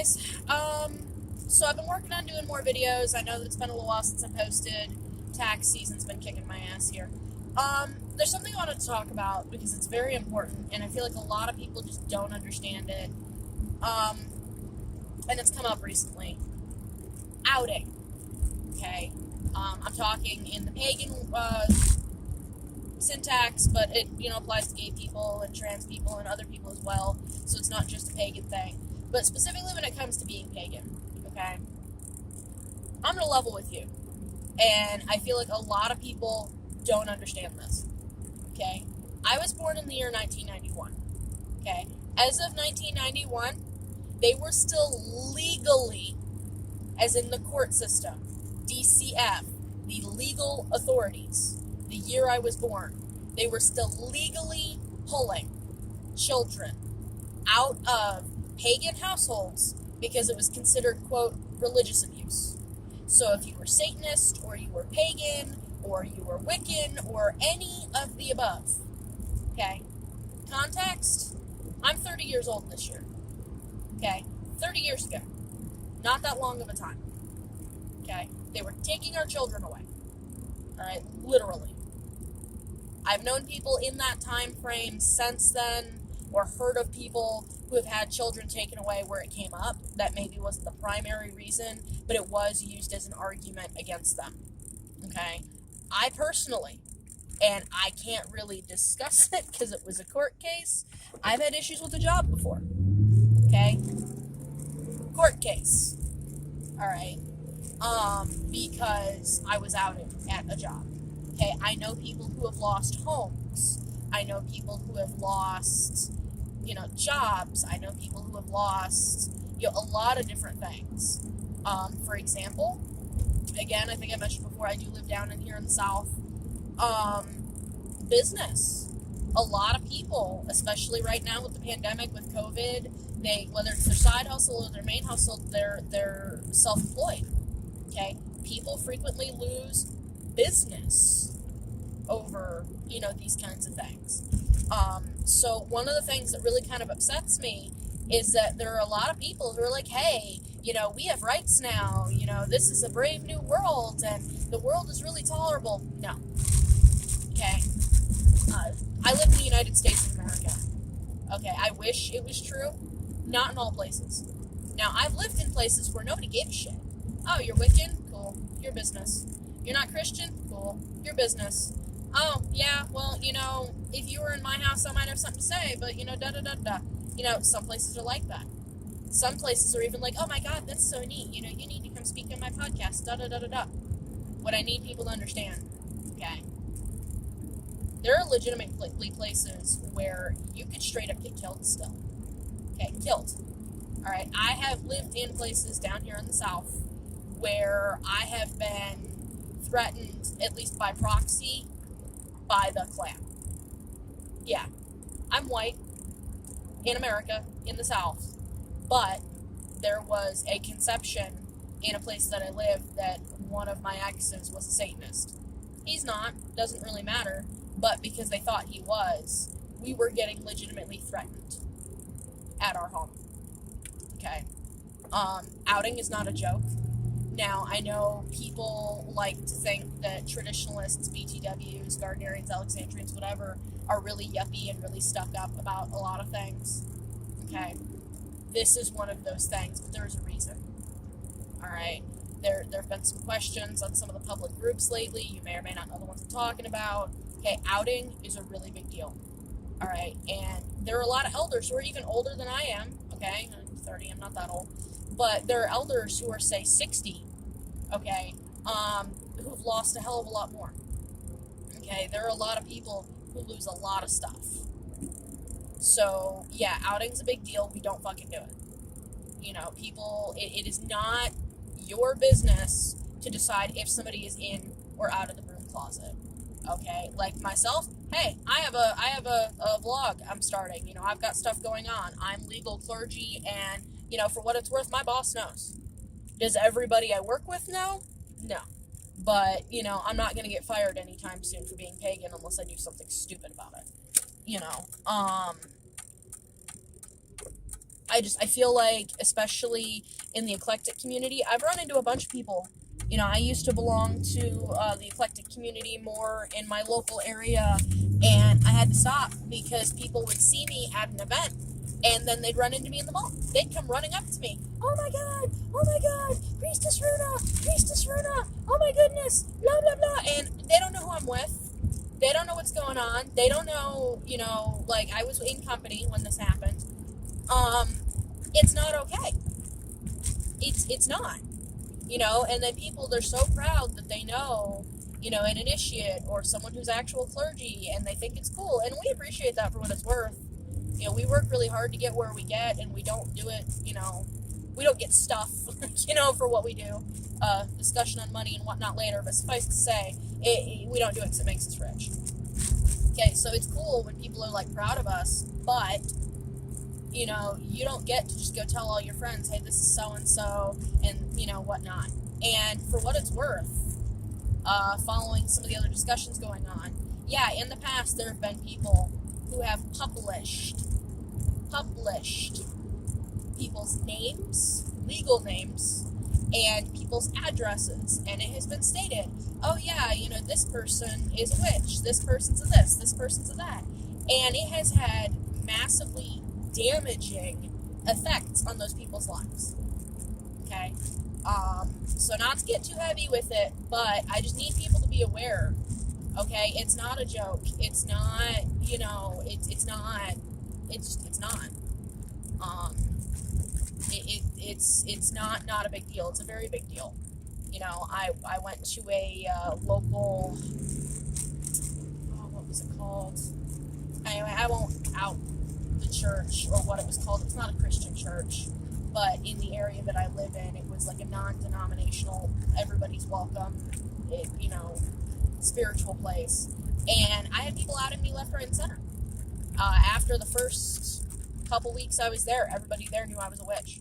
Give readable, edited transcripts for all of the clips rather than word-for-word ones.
guys. So I've been working on doing more videos. I know that it's been a little while since I posted. Tax season's been kicking my ass here. There's something I wanted to talk about because it's very important, and I feel like a lot of people just don't understand it. And it's come up recently. Outing. Okay. I'm talking in the pagan syntax, but it applies to gay people and trans people and other people as well. So it's not just a pagan thing. But specifically when it comes to being pagan, okay? I'm gonna level with you. And I feel like a lot of people don't understand this. Okay? I was born in the year 1991. Okay? As of 1991, they were still legally, as in the court system, DCF, the legal authorities, the year I was born, they were still legally pulling children out of pagan households because it was considered, quote, religious abuse. So if you were Satanist, or you were pagan, or you were Wiccan, or any of the above, okay? Context, I'm 30 years old this year, okay? 30 years ago. Not that long of a time, okay? They were taking our children away, all right? Literally. I've known people in that time frame since then, or heard of people who have had children taken away where it came up. That maybe wasn't the primary reason, but it was used as an argument against them. Okay? I personally, and I can't really discuss it because it was a court case, I've had issues with a job before. Okay? Court case. Alright? Because I was outed at a job. Okay? I know people who have lost homes. I know people who have lost jobs. I know people who have lost, a lot of different things. For example, again, I think I mentioned before, I do live down in here in the South. Business. A lot of people, especially right now with the pandemic, with COVID, whether it's their side hustle or their main hustle, they're self-employed. Okay? People frequently lose business over, these kinds of things. So one of the things that really kind of upsets me is that there are a lot of people who are like, hey, we have rights now, this is a brave new world, and the world is really tolerable. No. Okay? I live in the United States of America. Okay, I wish it was true. Not in all places. Now, I've lived in places where nobody gave a shit. Oh, you're Wiccan? Cool. Your business. You're not Christian? Cool. Your business. Oh, yeah, well, if you were in my house, I might have something to say, but, da-da-da-da. Some places are like that. Some places are even like, oh my God, that's so neat. You need to come speak on my podcast, da-da-da-da-da. What I need people to understand, okay? There are legitimately places where you could straight up get killed still. Okay, killed. All right, I have lived in places down here in the South where I have been threatened, at least by proxy, by the Klan. Yeah, I'm white, in America, in the South, but there was a conception in a place that I lived that one of my exes was a Satanist. He's not, doesn't really matter, but because they thought he was, we were getting legitimately threatened at our home. Okay? Outing is not a joke. Now, I know people like to think that traditionalists, BTWs, Gardnerians, Alexandrians, whatever, are really yuppie and really stuck up about a lot of things. Okay? This is one of those things, but there's a reason. Alright? There have been some questions on some of the public groups lately. You may or may not know the ones I'm talking about. Okay, outing is a really big deal. Alright? And there are a lot of elders who are even older than I am. Okay? I'm 30, I'm not that old. But there are elders who are, say, 60, okay, who've lost a hell of a lot more. Okay, there are a lot of people who lose a lot of stuff. So, yeah, outing's a big deal. We don't fucking do it. People, it is not your business to decide if somebody is in or out of the broom closet. Okay, like myself, hey, I have a vlog I'm starting. I've got stuff going on. I'm legal clergy, and for what it's worth, my boss knows. Does everybody I work with know? No. But, I'm not going to get fired anytime soon for being pagan unless I do something stupid about it. I I feel like, especially in the eclectic community, I've run into a bunch of people. I used to belong to the eclectic community more in my local area, and I had to stop because people would see me at an event, and then they'd run into me in the mall. They'd come running up to me. Oh my God, Priestess Runa, oh my goodness, blah, blah, blah. And they don't know who I'm with. They don't know what's going on. They don't know, like, I was in company when this happened. It's not okay. It's not. And then people, they're so proud that they know, an initiate or someone who's actual clergy, and they think it's cool, and we appreciate that for what it's worth. We work really hard to get where we get, and we don't do it, we don't get stuff, for what we do. Discussion on money and whatnot later, but suffice to say, we don't do it because it makes us rich. Okay, so it's cool when people are, like, proud of us, but you don't get to just go tell all your friends, hey, this is so-and-so, and, whatnot. And for what it's worth, following some of the other discussions going on, yeah, in the past, there have been people who have published people's names, legal names, and people's addresses, and it has been stated, oh yeah, this person is a witch, this person's a this person's a that, and it has had massively damaging effects on those people's lives. Okay? So not to get too heavy with it, but I just need people to be aware. Okay? It's not a joke. It's not, it's not. It's not a big deal. It's a very big deal. I went to a local, what was it called? Anyway, I won't out the church or what it was called. It's not a Christian church, but in the area that I live in, it was like a non-denominational, everybody's welcome, spiritual place. And I had people out at me left, right, and center. After the first couple weeks I was there, everybody there knew I was a witch.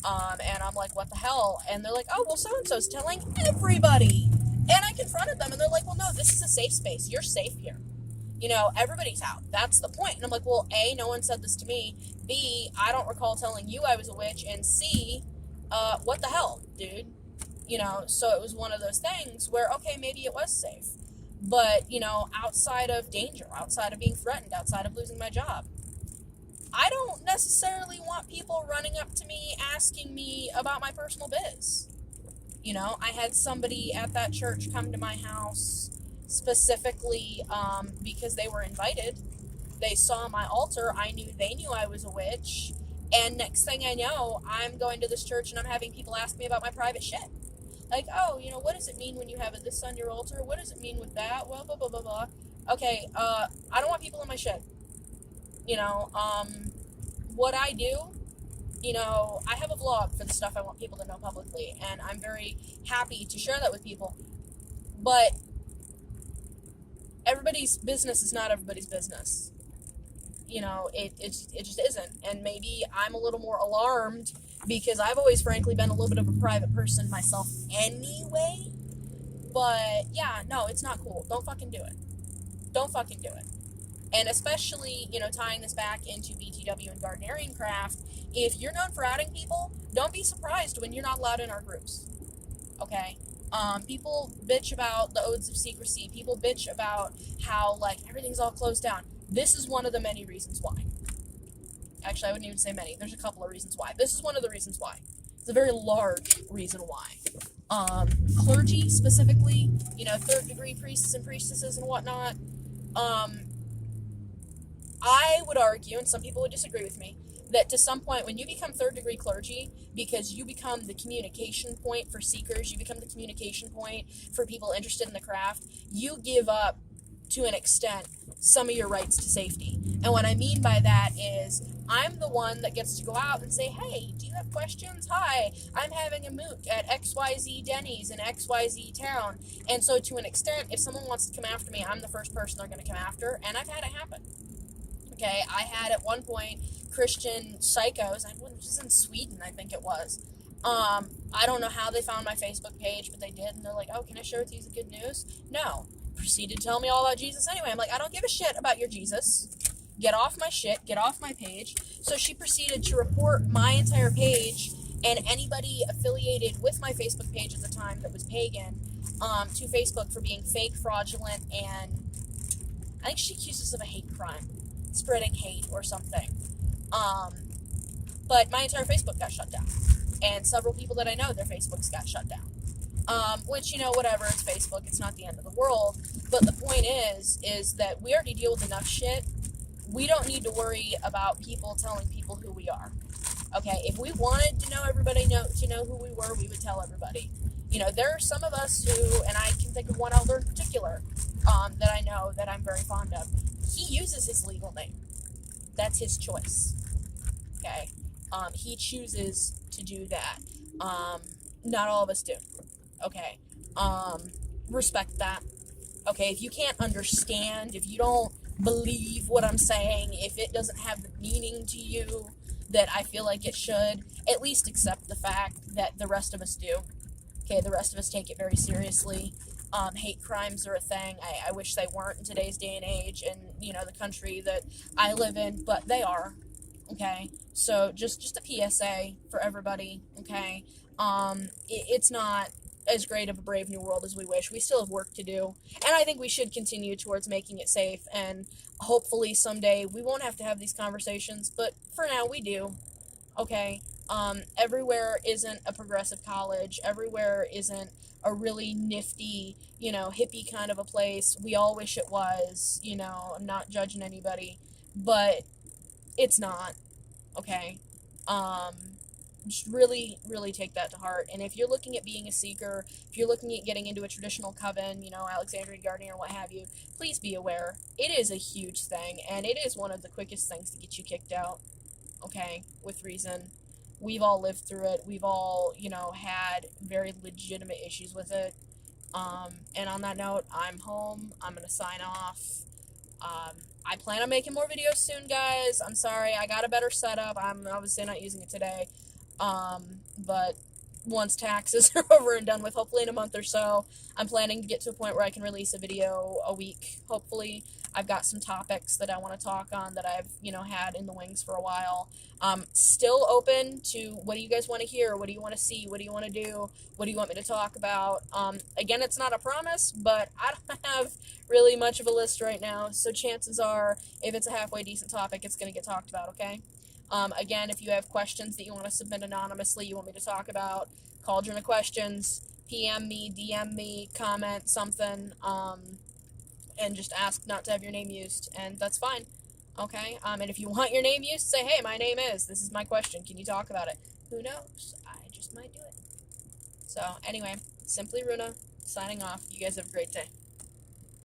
And I'm like, what the hell? And they're like, oh, well, so-and-so's telling everybody. And I confronted them, and they're like, well, no, this is a safe space. You're safe here. Everybody's out. That's the point. And I'm like, well, A, no one said this to me. B, I don't recall telling you I was a witch. And C, what the hell, dude? So it was one of those things where, okay, maybe it was safe. But, outside of danger, outside of being threatened, outside of losing my job, I don't necessarily want people running up to me asking me about my personal biz. I had somebody at that church come to my house specifically because they were invited. They saw my altar. They knew I was a witch. And next thing I know, I'm going to this church and I'm having people ask me about my private shit. Like, oh, what does it mean when you have this on your altar? What does it mean with that? Well, blah, blah, blah, blah. Okay, I don't want people in my shit. What I do, I have a vlog for the stuff I want people to know publicly, and I'm very happy to share that with people. But everybody's business is not everybody's business. It just isn't. And maybe I'm a little more alarmed because I've always, frankly, been a little bit of a private person myself anyway. But, yeah, no, it's not cool. Don't fucking do it. Don't fucking do it. And especially, tying this back into BTW and Gardnerian craft, if you're known for outing people, don't be surprised when you're not allowed in our groups. Okay? People bitch about the oaths of secrecy. People bitch about how, like, everything's all closed down. This is one of the many reasons why. Actually, I wouldn't even say many. There's a couple of reasons why. This is one of the reasons why. It's a very large reason why. Clergy, specifically, third-degree priests and priestesses and whatnot, I would argue, and some people would disagree with me, that to some point, when you become third-degree clergy, because you become the communication point for seekers, you become the communication point for people interested in the craft, you give up, to an extent, some of your rights to safety. And what I mean by that is, I'm the one that gets to go out and say, hey, do you have questions? Hi, I'm having a moot at XYZ Denny's in XYZ town. And so to an extent, if someone wants to come after me, I'm the first person they're going to come after, and I've had it happen. Okay, I had at one point Christian psychos, I was in Sweden, I think it was. I don't know how they found my Facebook page, but they did, and they're like, oh, can I share with you the good news? No. Proceeded to tell me all about Jesus anyway. I'm like, I don't give a shit about your Jesus. get off my shit, get off my page. So she proceeded to report my entire page and anybody affiliated with my Facebook page at the time that was pagan to Facebook for being fake, fraudulent, and I think she accused us of a hate crime, spreading hate or something. But my entire Facebook got shut down. And several people that I know, their Facebooks got shut down. Which, whatever, it's Facebook, it's not the end of the world. But the point is that we already deal with enough shit. We don't need to worry about people telling people who we are. Okay, if we wanted to know everybody to know who we were, we would tell everybody. There are some of us who, and I can think of one elder in particular, that I know that I'm very fond of. He uses his legal name. That's his choice. Okay? He chooses to do that. Not all of us do. Okay? Respect that. Okay? If you can't understand, if you don't believe what I'm saying, if it doesn't have the meaning to you that I feel like it should, at least accept the fact that the rest of us do. Okay? The rest of us take it very seriously. Hate crimes are a thing. I wish they weren't in today's day and age and, the country that I live in, but they are. Okay? So just a PSA for everybody. Okay? It's not as great of a brave new world as we wish. We still have work to do. And I think we should continue towards making it safe. And hopefully someday we won't have to have these conversations. But for now, we do. Okay? Everywhere isn't a progressive college. Everywhere isn't a really nifty, hippie kind of a place. We all wish it was, I'm not judging anybody. But it's not. Okay? Just really, really take that to heart. And if you're looking at being a seeker, if you're looking at getting into a traditional coven, Alexandria Guardian or what have you, please be aware. It is a huge thing, and it is one of the quickest things to get you kicked out. Okay? With reason. We've all lived through it. We've all, had very legitimate issues with it. And on that note, I'm home. I'm going to sign off. I plan on making more videos soon, guys. I'm sorry. I got a better setup. I'm obviously not using it today. But once taxes are over and done with, hopefully in a month or so, I'm planning to get to a point where I can release a video a week, hopefully. I've got some topics that I want to talk on that I've, had in the wings for a while. Still open to what do you guys want to hear? What do you want to see? What do you want to do? What do you want me to talk about? Again, it's not a promise, but I don't have really much of a list right now. So chances are, if it's a halfway decent topic, it's going to get talked about, okay? Again, if you have questions that you want to submit anonymously, you want me to talk about, Cauldron of Questions, PM me, DM me, comment something, and just ask not to have your name used, and that's fine, okay? And if you want your name used, say, hey, my name is, this is my question, can you talk about it? Who knows? I just might do it. So, anyway, Simply Runa, signing off. You guys have a great day.